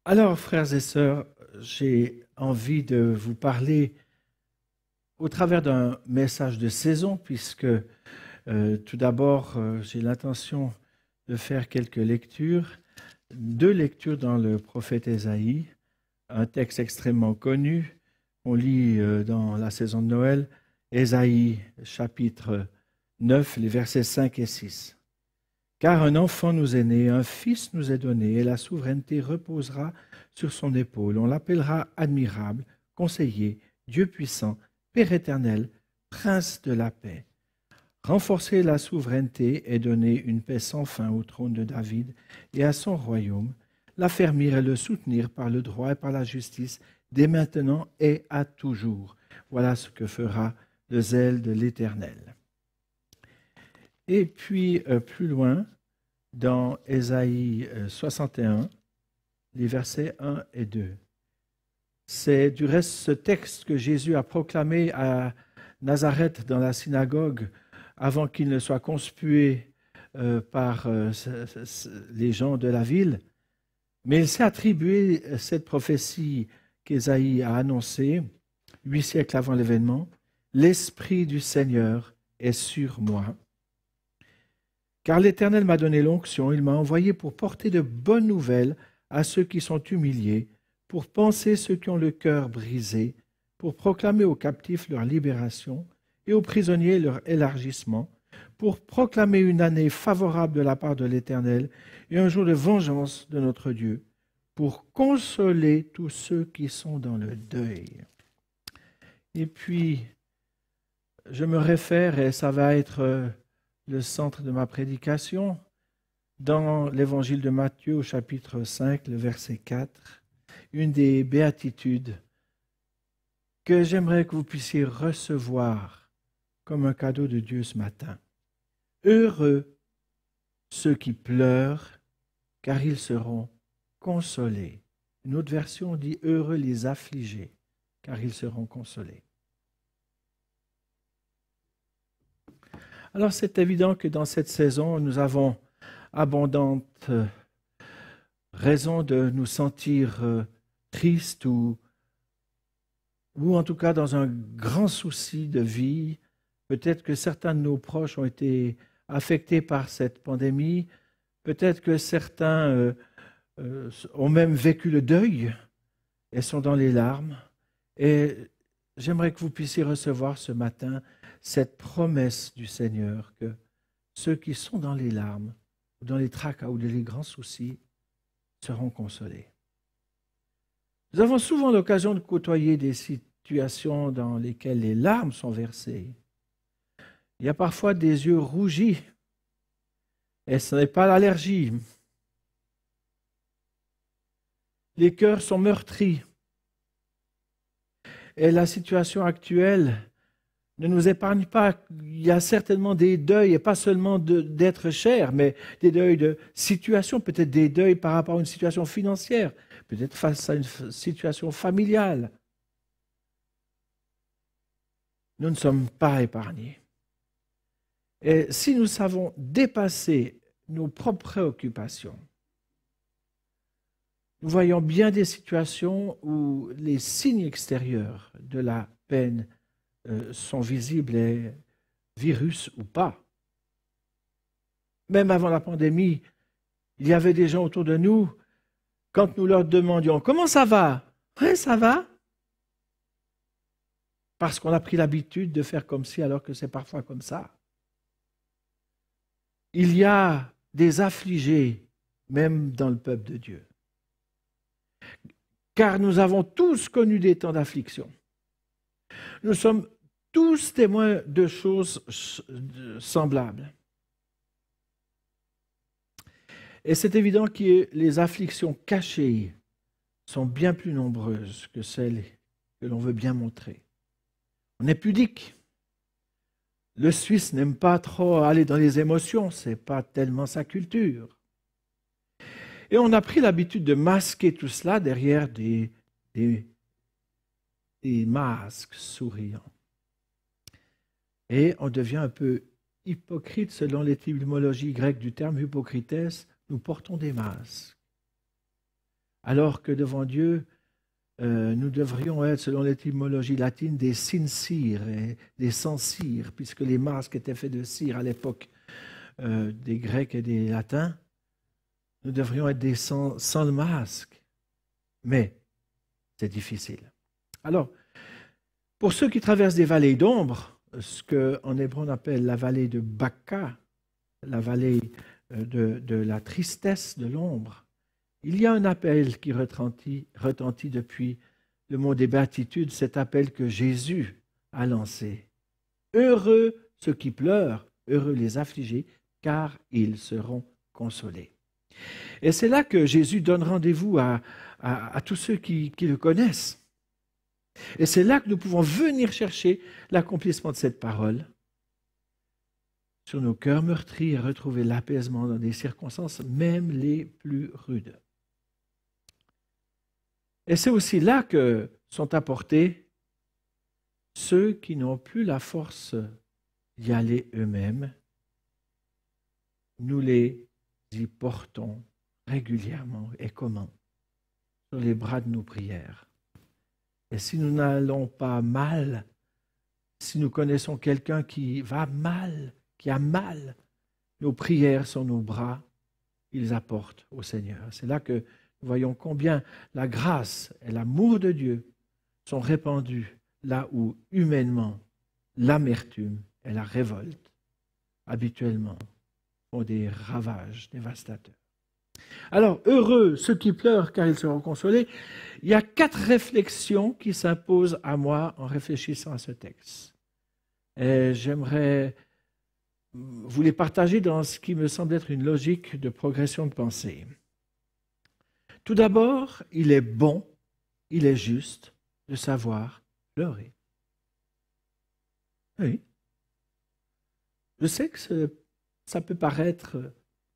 Alors, frères et sœurs, j'ai envie de vous parler au travers d'un message de saison, puisque tout d'abord, j'ai l'intention de faire quelques lectures, deux lectures dans le prophète Ésaïe, un texte extrêmement connu. On lit dans la saison de Noël, Ésaïe chapitre 9, les versets 5 et 6. Car un enfant nous est né, un fils nous est donné, et la souveraineté reposera sur son épaule. On l'appellera admirable, conseiller, Dieu puissant, Père éternel, prince de la paix. Renforcer la souveraineté et donner une paix sans fin au trône de David et à son royaume, l'affermir et le soutenir par le droit et par la justice, dès maintenant et à toujours. Voilà ce que fera le zèle de l'Éternel. Et puis, plus loin, dans Ésaïe 61, les versets 1 et 2. C'est du reste ce texte que Jésus a proclamé à Nazareth dans la synagogue avant qu'il ne soit conspué par les gens de la ville. Mais il s'est attribué cette prophétie qu'Ésaïe a annoncée 8 siècles avant l'événement. L'Esprit du Seigneur est sur moi. Car l'Éternel m'a donné l'onction, il m'a envoyé pour porter de bonnes nouvelles à ceux qui sont humiliés, pour panser ceux qui ont le cœur brisé, pour proclamer aux captifs leur libération et aux prisonniers leur élargissement, pour proclamer une année favorable de la part de l'Éternel et un jour de vengeance de notre Dieu, pour consoler tous ceux qui sont dans le deuil. Et puis, je me réfère, et ça va être le centre de ma prédication, dans l'évangile de Matthieu au chapitre 5, le verset 4, une des béatitudes que j'aimerais que vous puissiez recevoir comme un cadeau de Dieu ce matin. Heureux ceux qui pleurent, car ils seront consolés. Une autre version dit heureux les affligés, car ils seront consolés. Alors c'est évident que dans cette saison, nous avons abondante raison de nous sentir tristes ou en tout cas dans un grand souci de vie. Peut-être que certains de nos proches ont été affectés par cette pandémie. Peut-être que certains ont même vécu le deuil et sont dans les larmes. Et j'aimerais que vous puissiez recevoir ce matin cette promesse du Seigneur que ceux qui sont dans les larmes, ou dans les tracas ou dans les grands soucis, seront consolés. Nous avons souvent l'occasion de côtoyer des situations dans lesquelles les larmes sont versées. Il y a parfois des yeux rougis, et ce n'est pas l'allergie. Les cœurs sont meurtris. Et la situation actuelle ne nous épargne pas. Il y a certainement des deuils, et pas seulement d'être cher, mais des deuils de situation, peut-être des deuils par rapport à une situation financière, peut-être face à une situation familiale. Nous ne sommes pas épargnés. Et si nous savons dépasser nos propres préoccupations, nous voyons bien des situations où les signes extérieurs de la peine sont visibles, et virus ou pas. Même avant la pandémie, il y avait des gens autour de nous, quand nous leur demandions « Comment ça va ?» « Oui, ça va. » Parce qu'on a pris l'habitude de faire comme si, alors que c'est parfois comme ça. Il y a des affligés, même dans le peuple de Dieu. Car nous avons tous connu des temps d'affliction. Nous sommes tous témoins de choses semblables. Et c'est évident que les afflictions cachées sont bien plus nombreuses que celles que l'on veut bien montrer. On est pudique. Le Suisse n'aime pas trop aller dans les émotions, ce n'est pas tellement sa culture. Et on a pris l'habitude de masquer tout cela derrière des masques souriants. Et on devient un peu hypocrite selon l'étymologie grecque du terme hypocrites. Nous portons des masques. alors que devant Dieu, nous devrions être, selon l'étymologie latine, des sincères et des sans-cire, puisque les masques étaient faits de cire à l'époque des Grecs et des Latins. Nous devrions être des sans le masque. Mais c'est difficile. Alors, pour ceux qui traversent des vallées d'ombre, ce qu'en hébreu on appelle la vallée de Baka, la vallée de la tristesse, de l'ombre, il y a un appel qui retentit depuis le mot des béatitudes, cet appel que Jésus a lancé. Heureux ceux qui pleurent, heureux les affligés, car ils seront consolés. Et c'est là que Jésus donne rendez-vous à tous ceux qui le connaissent. Et c'est là que nous pouvons venir chercher l'accomplissement de cette parole sur nos cœurs meurtris et retrouver l'apaisement dans des circonstances même les plus rudes. Et c'est aussi là que sont apportés ceux qui n'ont plus la force d'y aller eux-mêmes. Nous les y portons régulièrement. Et comment? Sur les bras de nos prières. Et si nous n'allons pas mal, si nous connaissons quelqu'un qui va mal, qui a mal, nos prières sont nos bras, ils apportent au Seigneur. C'est là que nous voyons combien la grâce et l'amour de Dieu sont répandus là où, humainement, l'amertume et la révolte, habituellement, font des ravages dévastateurs. Alors, heureux ceux qui pleurent car ils seront consolés. Il y a 4 réflexions qui s'imposent à moi en réfléchissant à ce texte. Et j'aimerais vous les partager dans ce qui me semble être une logique de progression de pensée. Tout d'abord, il est bon, il est juste de savoir pleurer. Oui. Je sais que ça peut paraître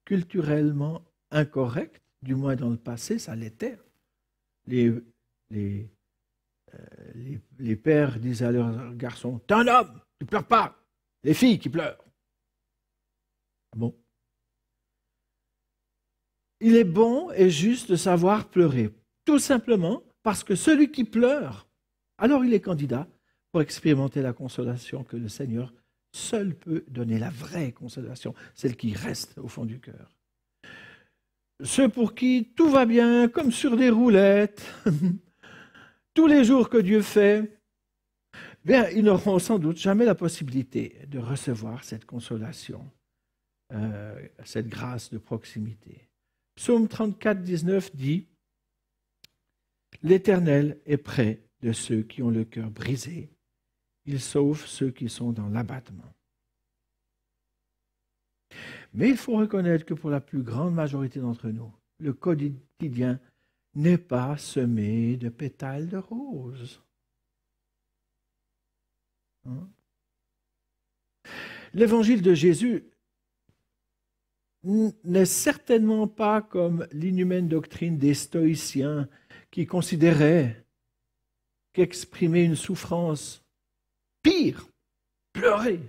culturellement incorrect, du moins dans le passé, ça l'était. Les pères disaient à leurs garçons, « T'es un homme, tu ne pleures pas. » Les filles qui pleurent. Bon. Il est bon et juste de savoir pleurer, tout simplement parce que celui qui pleure, alors il est candidat pour expérimenter la consolation que le Seigneur seul peut donner, la vraie consolation, celle qui reste au fond du cœur. Ceux pour qui tout va bien, comme sur des roulettes, tous les jours que Dieu fait, bien, ils n'auront sans doute jamais la possibilité de recevoir cette consolation, cette grâce de proximité. Psaume 34, 19 dit « L'Éternel est près de ceux qui ont le cœur brisé. Il sauve ceux qui sont dans l'abattement. » Mais il faut reconnaître que pour la plus grande majorité d'entre nous, le quotidien n'est pas semé de pétales de roses. Hein? L'évangile de Jésus n'est certainement pas comme l'inhumaine doctrine des stoïciens qui considéraient qu'exprimer une souffrance pire, pleurer,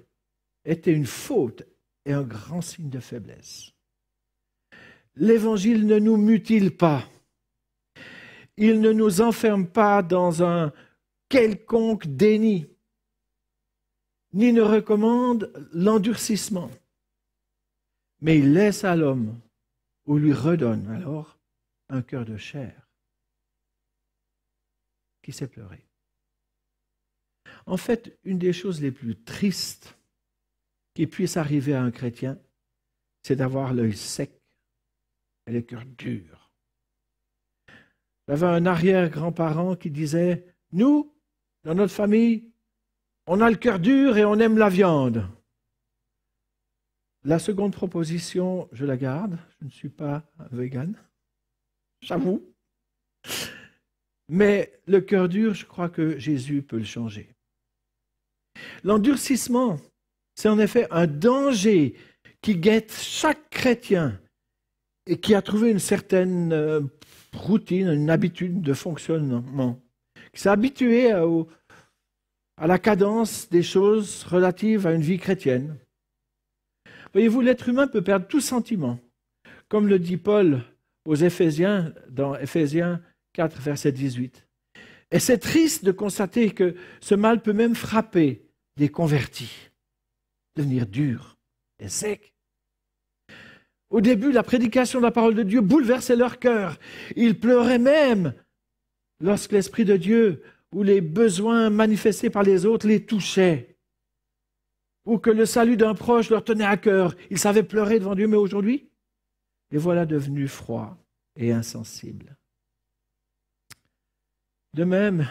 était une faute et un grand signe de faiblesse. L'Évangile ne nous mutile pas. Il ne nous enferme pas dans un quelconque déni, ni ne recommande l'endurcissement. Mais il laisse à l'homme, ou lui redonne alors, un cœur de chair qui sait pleurer. En fait, une des choses les plus tristes qui puisse arriver à un chrétien, c'est d'avoir l'œil sec et le cœur dur. J'avais un arrière-grand-parent qui disait « Nous, dans notre famille, on a le cœur dur et on aime la viande. » La seconde proposition, je la garde. Je ne suis pas vegan, j'avoue. Mais le cœur dur, je crois que Jésus peut le changer. L'endurcissement, c'est en effet un danger qui guette chaque chrétien et qui a trouvé une certaine routine, une habitude de fonctionnement, qui s'est habitué à la cadence des choses relatives à une vie chrétienne. Voyez-vous, l'être humain peut perdre tout sentiment. Comme le dit Paul aux Éphésiens, dans Éphésiens 4, verset 18. Et c'est triste de constater que ce mal peut même frapper des convertis, devenir dur et sec. Au début, la prédication de la parole de Dieu bouleversait leur cœur. Ils pleuraient même lorsque l'Esprit de Dieu ou les besoins manifestés par les autres les touchaient, ou que le salut d'un proche leur tenait à cœur. Ils savaient pleurer devant Dieu, mais aujourd'hui, les voilà devenus froids et insensibles. De même,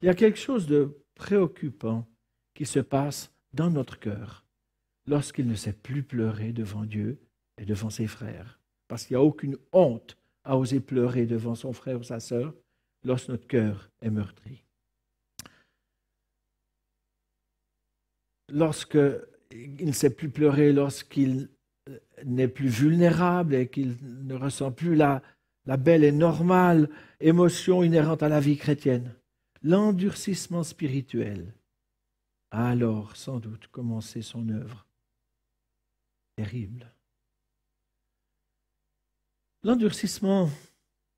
il y a quelque chose de préoccupant qui se passe dans notre cœur lorsqu'il ne sait plus pleurer devant Dieu et devant ses frères. Parce qu'il n'y a aucune honte à oser pleurer devant son frère ou sa sœur lorsque notre cœur est meurtri. Lorsqu'il ne sait plus pleurer, lorsqu'il n'est plus vulnérable et qu'il ne ressent plus la belle et normale émotion inhérente à la vie chrétienne, l'endurcissement spirituel a alors sans doute commencé son œuvre terrible. L'endurcissement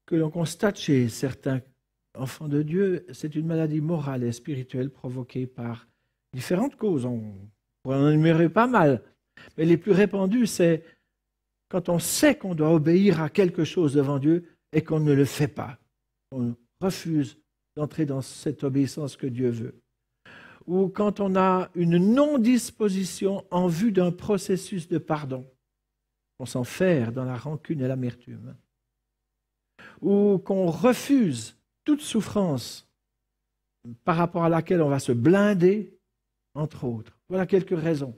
que l'on constate chez certains enfants de Dieu, c'est une maladie morale et spirituelle provoquée par différentes causes. On pourrait en énumérer pas mal, mais les plus répandues, c'est quand on sait qu'on doit obéir à quelque chose devant Dieu et qu'on ne le fait pas. On refuse d'entrer dans cette obéissance que Dieu veut. Ou quand on a une non-disposition en vue d'un processus de pardon. On s'enferre dans la rancune et l'amertume. Ou qu'on refuse toute souffrance par rapport à laquelle on va se blinder, entre autres. Voilà quelques raisons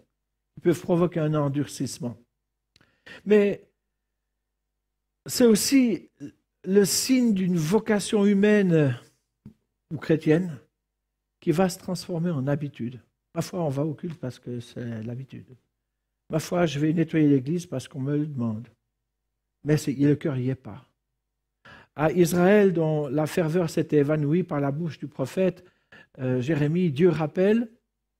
qui peuvent provoquer un endurcissement. Mais c'est aussi le signe d'une vocation humaine ou chrétienne qui va se transformer en habitude. Ma foi, on va au culte parce que c'est l'habitude. Ma foi, je vais nettoyer l'église parce qu'on me le demande. Mais le cœur n'y est pas. À Israël, dont la ferveur s'était évanouie par la bouche du prophète Jérémie, Dieu rappelle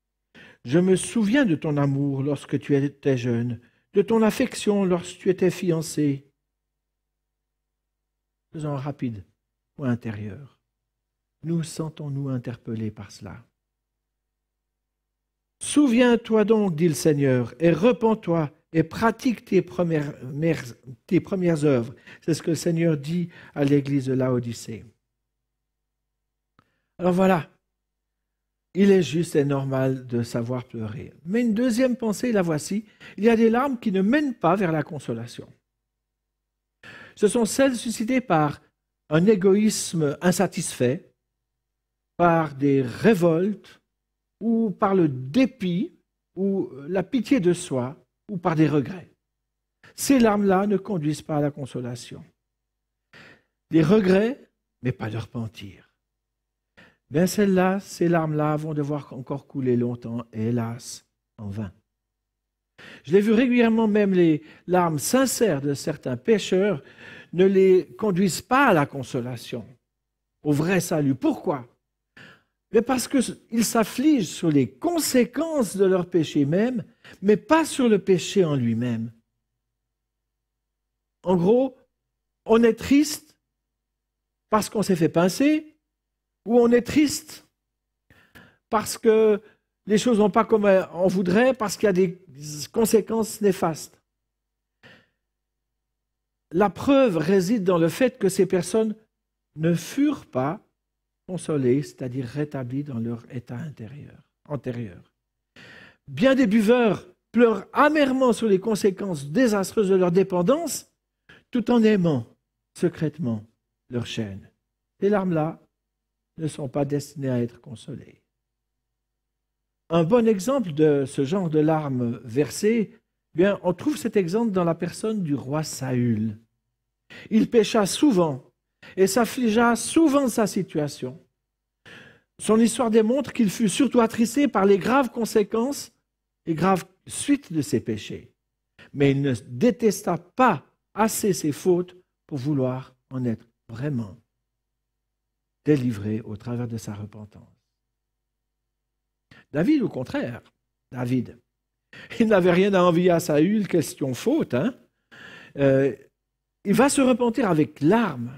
« Je me souviens de ton amour lorsque tu étais jeune, de ton affection lorsque tu étais fiancé. » Faisons un rapide point intérieur. Nous sentons-nous interpellés par cela. Souviens-toi donc, dit le Seigneur, et repens-toi et pratique tes premières œuvres. C'est ce que le Seigneur dit à l'église de Laodicée. Alors voilà, il est juste et normal de savoir pleurer. Mais une deuxième pensée, la voici, il y a des larmes qui ne mènent pas vers la consolation. Ce sont celles suscitées par un égoïsme insatisfait, par des révoltes, ou par le dépit, ou la pitié de soi, ou par des regrets. Ces larmes-là ne conduisent pas à la consolation. Des regrets, mais pas de repentir. Bien celles-là, ces larmes-là vont devoir encore couler longtemps, et hélas, en vain. Je l'ai vu régulièrement, même les larmes sincères de certains pécheurs ne les conduisent pas à la consolation, au vrai salut. Pourquoi ? Mais parce qu'ils s'affligent sur les conséquences de leur péché même, mais pas sur le péché en lui-même. En gros, on est triste parce qu'on s'est fait pincer, ou on est triste parce que les choses ne vont pas comme on voudrait, parce qu'il y a des conséquences néfastes. La preuve réside dans le fait que ces personnes ne furent pas consolés, c'est-à-dire rétablis dans leur état antérieur. Bien des buveurs pleurent amèrement sur les conséquences désastreuses de leur dépendance, tout en aimant secrètement leur chaîne. Ces larmes-là ne sont pas destinées à être consolées. Un bon exemple de ce genre de larmes versées, bien, on trouve cet exemple dans la personne du roi Saül. Il pécha souvent et s'affligea souvent de sa situation. Son histoire démontre qu'il fut surtout attristé par les graves conséquences, les graves suites de ses péchés. Mais il ne détesta pas assez ses fautes pour vouloir en être vraiment délivré au travers de sa repentance. David, au contraire, il n'avait rien à envier à Saül, question faute. Il il va se repentir avec larmes.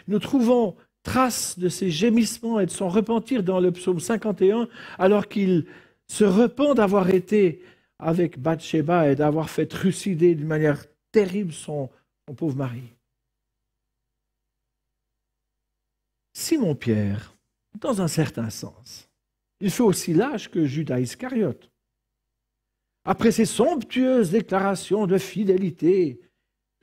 Nous trouvons trace de ses gémissements et de son repentir dans le psaume 51, alors qu'il se repent d'avoir été avec Bathsheba et d'avoir fait trucider d'une manière terrible son pauvre mari. Simon-Pierre, dans un certain sens, il fait aussi l'âge que Judas Iscariote. Après ces somptueuses déclarations de fidélité,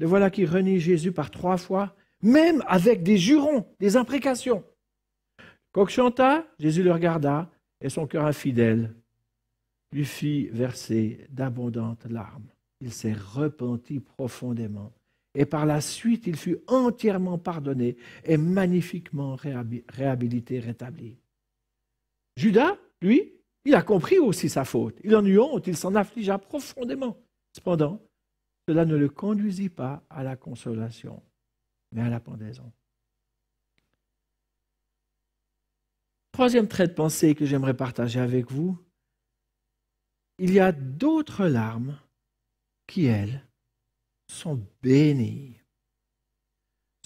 le voilà qui renie Jésus par 3 fois, même avec des jurons, des imprécations. Coq chanta, Jésus le regarda, et son cœur infidèle lui fit verser d'abondantes larmes. Il s'est repenti profondément, et par la suite, il fut entièrement pardonné et magnifiquement réhabilité, rétabli. Judas, lui, il a compris aussi sa faute. Il en eut honte, il s'en affligea profondément. Cependant, cela ne le conduisit pas à la consolation, mais à la pendaison. Troisième trait de pensée que j'aimerais partager avec vous, il y a d'autres larmes qui, elles, sont bénies.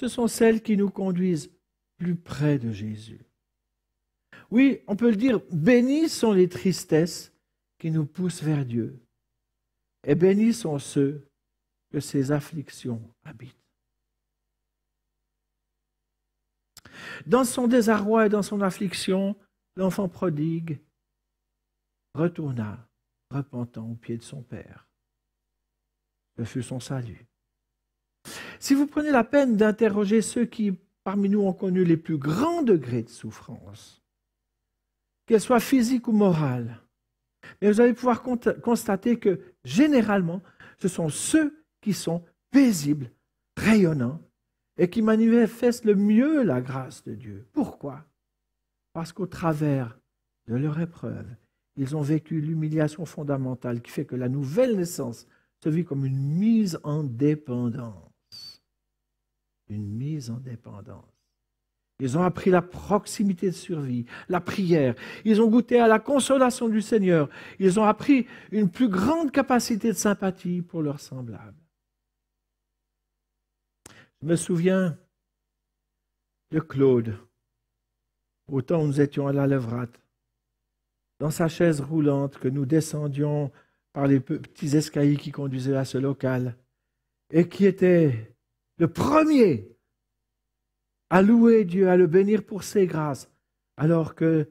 Ce sont celles qui nous conduisent plus près de Jésus. Oui, on peut le dire, bénies sont les tristesses qui nous poussent vers Dieu. Et bénis sont ceux que ces afflictions habitent. Dans son désarroi et dans son affliction, l'enfant prodigue retourna, repentant aux pieds de son père. Ce fut son salut. Si vous prenez la peine d'interroger ceux qui, parmi nous, ont connu les plus grands degrés de souffrance, qu'elles soient physiques ou morales, mais vous allez pouvoir constater que, généralement, ce sont ceux qui sont paisibles, rayonnants, et qui manifestent le mieux la grâce de Dieu. Pourquoi? Parce qu'au travers de leur épreuve, ils ont vécu l'humiliation fondamentale qui fait que la nouvelle naissance se vit comme une mise en dépendance. Une mise en dépendance. Ils ont appris la proximité de survie, la prière. Ils ont goûté à la consolation du Seigneur. Ils ont appris une plus grande capacité de sympathie pour leurs semblables. Je me souviens de Claude, au temps où nous étions à la Levrate, dans sa chaise roulante que nous descendions par les petits escaliers qui conduisaient à ce local, et qui était le premier à louer Dieu, à le bénir pour ses grâces, alors que,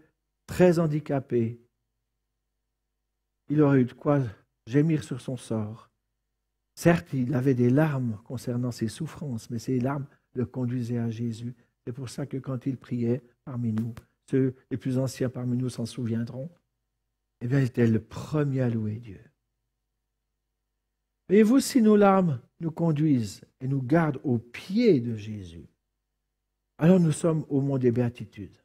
très handicapé, il aurait eu de quoi gémir sur son sort. Certes, il avait des larmes concernant ses souffrances, mais ces larmes le conduisaient à Jésus. C'est pour ça que quand il priait parmi nous, ceux les plus anciens parmi nous s'en souviendront, eh bien, il était le premier à louer Dieu. Voyez-vous, si nos larmes nous conduisent et nous gardent au pied de Jésus, alors nous sommes au mont des béatitudes.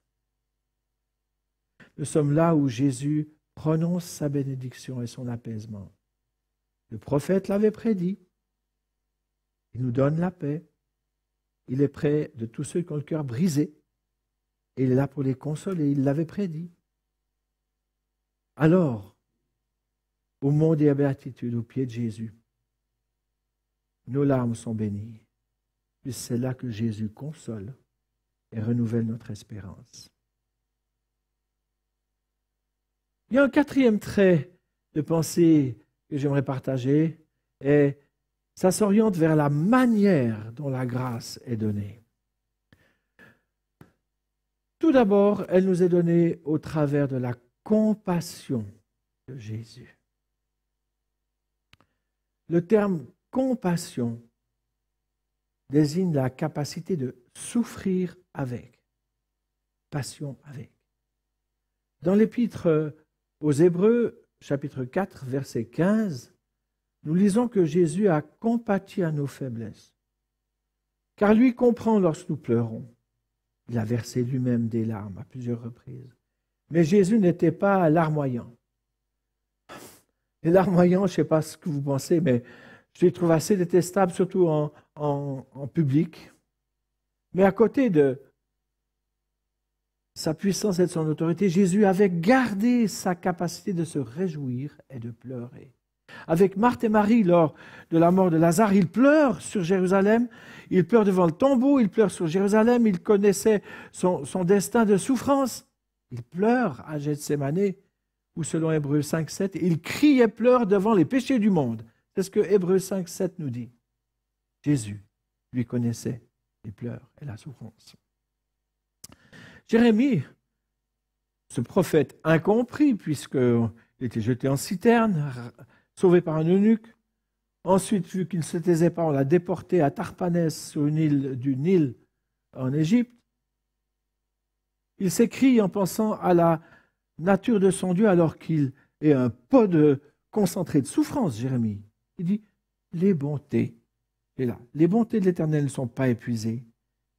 Nous sommes là où Jésus prononce sa bénédiction et son apaisement. Le prophète l'avait prédit. Il nous donne la paix. Il est près de tous ceux qui ont le cœur brisé. Et il est là pour les consoler. Il l'avait prédit. Alors, au mont des béatitudes, au pied de Jésus, nos larmes sont bénies. Puis c'est là que Jésus console et renouvelle notre espérance. Il y a un quatrième trait de pensée que j'aimerais partager, et ça s'oriente vers la manière dont la grâce est donnée. Tout d'abord, elle nous est donnée au travers de la compassion de Jésus. Le terme compassion désigne la capacité de souffrir avec, passion avec. Dans l'épître aux Hébreux, chapitre 4, verset 15, nous lisons que Jésus a compati à nos faiblesses, car lui comprend lorsque nous pleurons. Il a versé lui-même des larmes à plusieurs reprises. Mais Jésus n'était pas larmoyant. Les larmoyants, je ne sais pas ce que vous pensez, mais je les trouve assez détestables, surtout en public. Mais à côté de sa puissance et de son autorité, Jésus avait gardé sa capacité de se réjouir et de pleurer. Avec Marthe et Marie, lors de la mort de Lazare, il pleure sur Jérusalem, il pleure devant le tombeau, il pleure sur Jérusalem, il connaissait son destin de souffrance. Il pleure à Gethsémane, ou selon Hébreux 5, 7, il crie et pleure devant les péchés du monde. C'est ce que Hébreux 5, 7 nous dit. Jésus, lui, connaissait les pleurs et la souffrance. Jérémie, ce prophète incompris, puisqu'il était jeté en citerne, sauvé par un eunuque. Ensuite, vu qu'il ne se taisait pas, on l'a déporté à Tarpanès, sur une île du Nil, en Égypte. Il s'écrie en pensant à la nature de son Dieu, alors qu'il est un pot de concentré de souffrance, Jérémie. Il dit, les bontés, et là, les bontés de l'Éternel ne sont pas épuisées,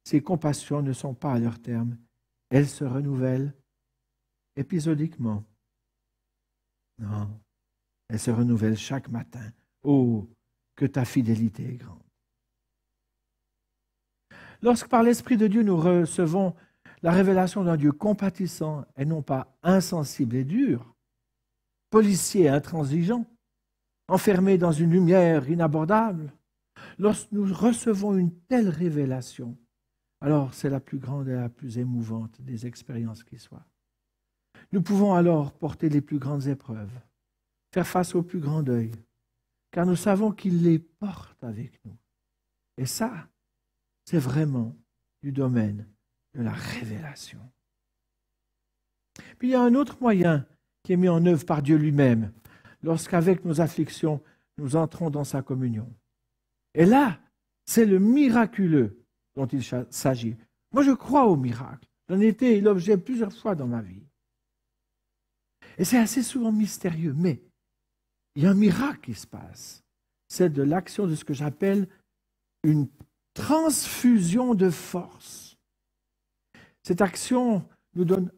ses compassions ne sont pas à leur terme, elles se renouvellent épisodiquement. Non, elles se renouvellent chaque matin. Oh, que ta fidélité est grande. Lorsque par l'Esprit de Dieu nous recevons la révélation d'un Dieu compatissant et non pas insensible et dur, policier et intransigeant, enfermé dans une lumière inabordable, lorsque nous recevons une telle révélation, alors c'est la plus grande et la plus émouvante des expériences qui soient. Nous pouvons alors porter les plus grandes épreuves, faire face au plus grand deuil, car nous savons qu'il les porte avec nous. Et ça, c'est vraiment du domaine de la révélation. Puis il y a un autre moyen qui est mis en œuvre par Dieu lui-même, lorsqu'avec nos afflictions, nous entrons dans sa communion. Et là, c'est le miraculeux dont il s'agit. Moi, je crois au miracle. J'en ai été l'objet plusieurs fois dans ma vie. Et c'est assez souvent mystérieux, mais il y a un miracle qui se passe. C'est de l'action de ce que j'appelle une transfusion de force. Cette action nous donne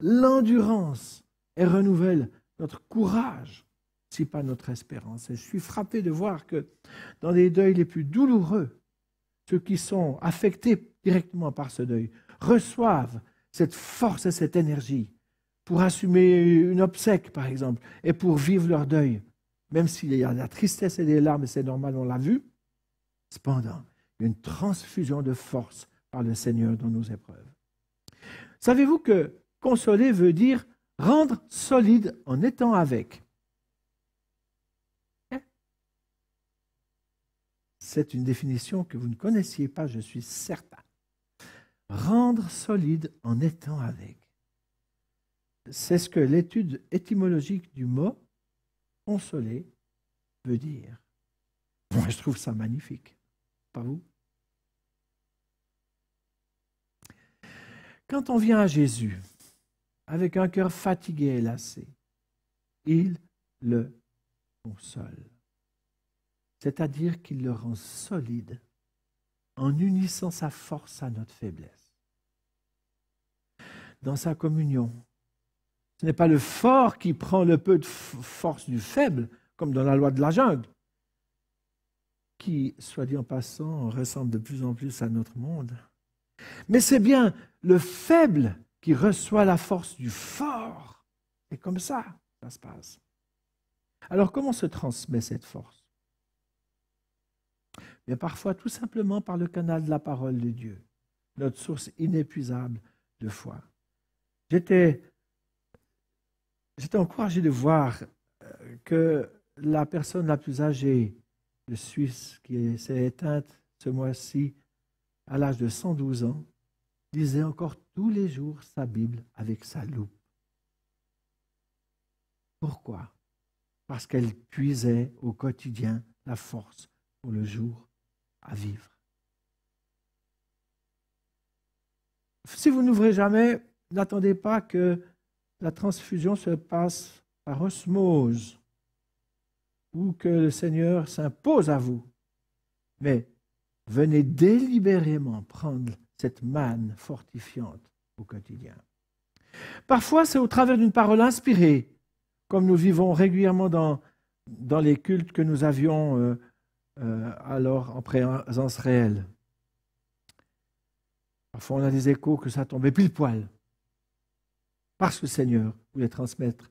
l'endurance et renouvelle notre courage, si pas notre espérance. Et je suis frappé de voir que dans les deuils les plus douloureux, ceux qui sont affectés directement par ce deuil reçoivent cette force et cette énergie pour assumer une obsèque, par exemple, et pour vivre leur deuil. Même s'il y a de la tristesse et des larmes, et c'est normal, on l'a vu, cependant, il y a une transfusion de force par le Seigneur dans nos épreuves. Savez-vous que consoler veut dire rendre solide en étant avec? C'est une définition que vous ne connaissiez pas, je suis certain. Rendre solide en étant avec. C'est ce que l'étude étymologique du mot consoler veut dire. Moi, je trouve ça magnifique. Pas vous? Quand on vient à Jésus avec un cœur fatigué et lassé, il le console. C'est-à-dire qu'il le rend solide en unissant sa force à notre faiblesse. Dans sa communion, ce n'est pas le fort qui prend le peu de force du faible, comme dans la loi de la jungle, qui, soit dit en passant, ressemble de plus en plus à notre monde. Mais c'est bien le faible qui reçoit la force du fort. Et comme ça se passe. Alors, comment se transmet cette force? Bien, parfois, tout simplement par le canal de la parole de Dieu, notre source inépuisable de foi. J'étais encouragé de voir que la personne la plus âgée de Suisse, qui s'est éteinte ce mois-ci à l'âge de 112 ans, lisait encore tous les jours sa Bible avec sa loupe. Pourquoi? Parce qu'elle puisait au quotidien la force pour le jour à vivre. Si vous n'ouvrez jamais, n'attendez pas que la transfusion se passe par osmose ou que le Seigneur s'impose à vous. Mais venez délibérément prendre cette manne fortifiante au quotidien. Parfois, c'est au travers d'une parole inspirée, comme nous vivons régulièrement dans les cultes que nous avions alors en présence réelle. Parfois, on a des échos que ça tombait pile poil, parce que le Seigneur voulait transmettre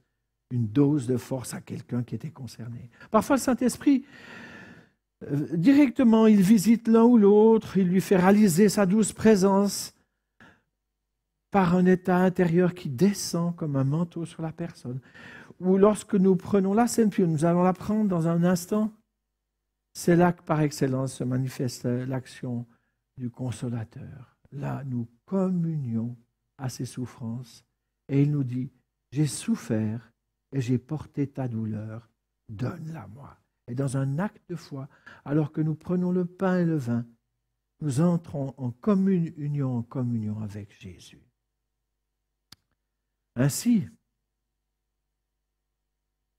une dose de force à quelqu'un qui était concerné. Parfois, le Saint-Esprit, directement, il visite l'un ou l'autre, il lui fait réaliser sa douce présence par un état intérieur qui descend comme un manteau sur la personne. Ou lorsque nous prenons la Sainte Pie, nous allons la prendre dans un instant, c'est là que par excellence se manifeste l'action du Consolateur. Là, nous communions à ses souffrances et il nous dit, j'ai souffert et j'ai porté ta douleur, donne-la moi. Et dans un acte de foi, alors que nous prenons le pain et le vin, nous entrons en communion avec Jésus. Ainsi,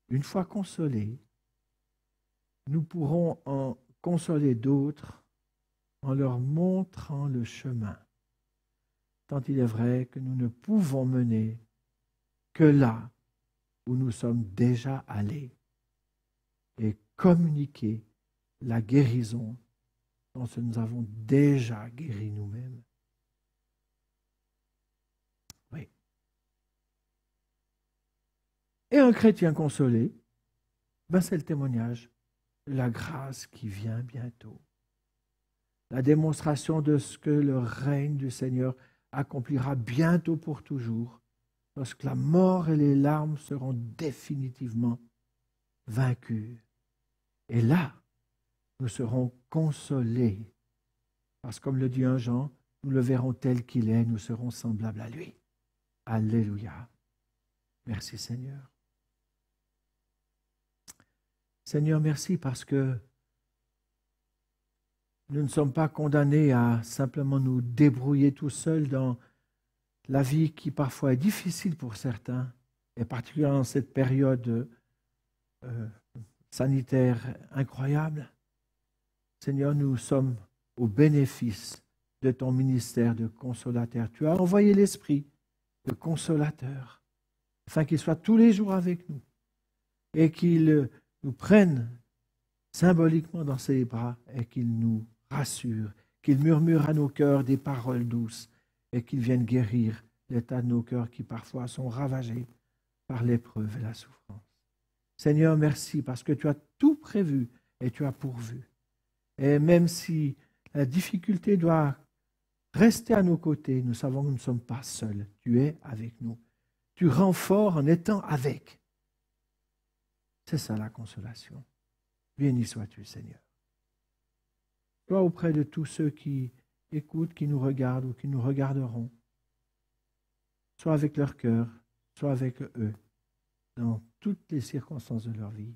une fois consolés, nous pourrons en consoler d'autres en leur montrant le chemin. Tant il est vrai que nous ne pouvons mener que là où nous sommes déjà allés et communiquer la guérison dont nous avons déjà guéri nous-mêmes. Oui. Et un chrétien consolé, c'est le témoignage de la grâce qui vient bientôt. La démonstration de ce que le règne du Seigneur accomplira bientôt pour toujours, lorsque la mort et les larmes seront définitivement vaincues. Et là, nous serons consolés, parce que comme le dit 1 Jean, nous le verrons tel qu'il est, nous serons semblables à lui. Alléluia. Merci Seigneur. Seigneur, merci parce que nous ne sommes pas condamnés à simplement nous débrouiller tout seuls dans la vie qui parfois est difficile pour certains, et particulièrement dans cette période sanitaire incroyable. Seigneur, nous sommes au bénéfice de ton ministère de consolateur. Tu as envoyé l'Esprit de consolateur, afin qu'il soit tous les jours avec nous et qu'il nous prenne symboliquement dans ses bras et qu'il nous rassure, qu'il murmure à nos cœurs des paroles douces et qu'il vienne guérir l'état de nos cœurs qui parfois sont ravagés par l'épreuve et la souffrance. Seigneur, merci parce que tu as tout prévu et tu as pourvu. Et même si la difficulté doit rester à nos côtés, nous savons que nous ne sommes pas seuls. Tu es avec nous. Tu rends fort en étant avec. C'est ça la consolation. Béni sois-tu, Seigneur. Sois auprès de tous ceux qui écoutent, qui nous regardent ou qui nous regarderont. Sois avec leur cœur, sois avec eux dans toutes les circonstances de leur vie.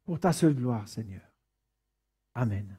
Pour ta seule gloire, Seigneur. Amen.